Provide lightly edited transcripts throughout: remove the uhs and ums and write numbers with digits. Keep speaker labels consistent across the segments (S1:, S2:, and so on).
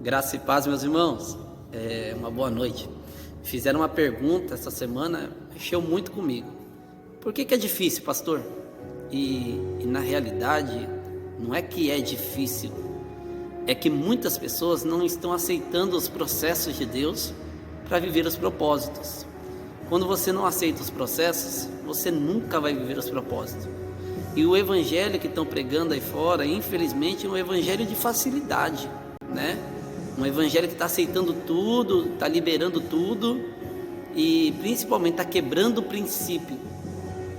S1: Graça e paz, meus irmãos. Uma boa noite. Fizeram uma pergunta essa semana, mexeu muito comigo. Por que é difícil, pastor? E na realidade, não é que é difícil, é que muitas pessoas não estão aceitando os processos de Deus para viver os propósitos. Quando você não aceita os processos, você nunca vai viver os propósitos. E o evangelho que estão pregando aí fora, infelizmente, é um evangelho de facilidade, né? Um evangelho que está aceitando tudo, está liberando tudo e principalmente está quebrando o princípio.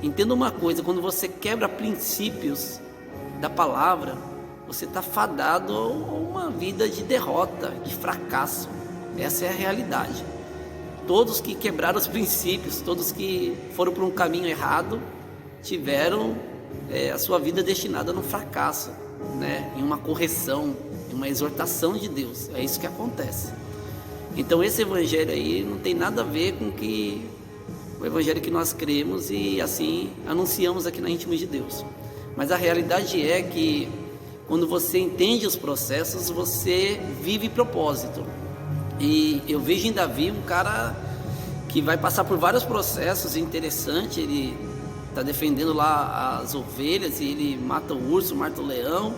S1: Entenda uma coisa, quando você quebra princípios da palavra, você está fadado a uma vida de derrota, de fracasso. Essa é a realidade. Todos que quebraram os princípios, todos que foram por um caminho errado, tiveram a sua vida destinada no fracasso, né? Em uma correção, em uma exortação de Deus. É isso que acontece. Então esse evangelho aí não tem nada a ver com o evangelho que nós cremos e assim anunciamos aqui na Íntimos de Deus. Mas a realidade é que quando você entende os processos, você vive propósito. E eu vejo em Davi um cara que vai passar por vários processos interessantes. Ele está defendendo lá as ovelhas e ele mata o urso, mata o leão.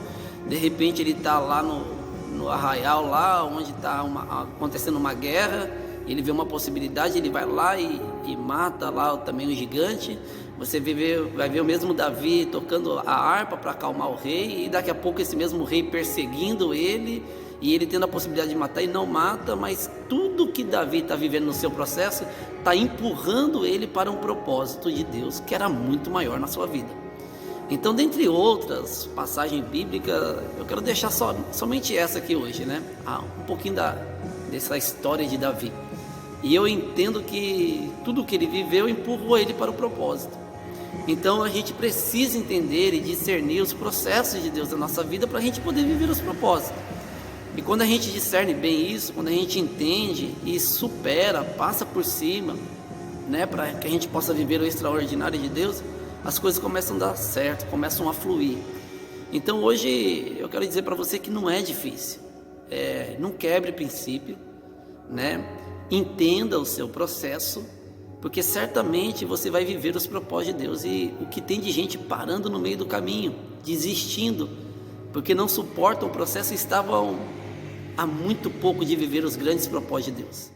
S1: De repente ele está lá no arraial, lá onde está acontecendo uma guerra. Ele vê uma possibilidade, ele vai lá e mata lá também o gigante. Você vai ver o mesmo Davi tocando a harpa para acalmar o rei, e daqui a pouco esse mesmo rei perseguindo ele, e ele tendo a possibilidade de matar e não mata, mas tudo que Davi está vivendo no seu processo está empurrando ele para um propósito de Deus que era muito maior na sua vida. Então, dentre outras passagens bíblicas, eu quero deixar somente essa aqui hoje, né? Um pouquinho dessa história de Davi. E eu entendo que tudo que ele viveu empurrou ele para o propósito. Então a gente precisa entender e discernir os processos de Deus na nossa vida para a gente poder viver os propósitos. E quando a gente discerne bem isso, quando a gente entende e supera, passa por cima, né, para que a gente possa viver o extraordinário de Deus, as coisas começam a dar certo, começam a fluir. Então hoje eu quero dizer para você que não é difícil. Não quebre princípio, né? Entenda o seu processo, porque certamente você vai viver os propósitos de Deus. E o que tem de gente parando no meio do caminho, desistindo, porque não suportam o processo, estavam há muito pouco de viver os grandes propósitos de Deus.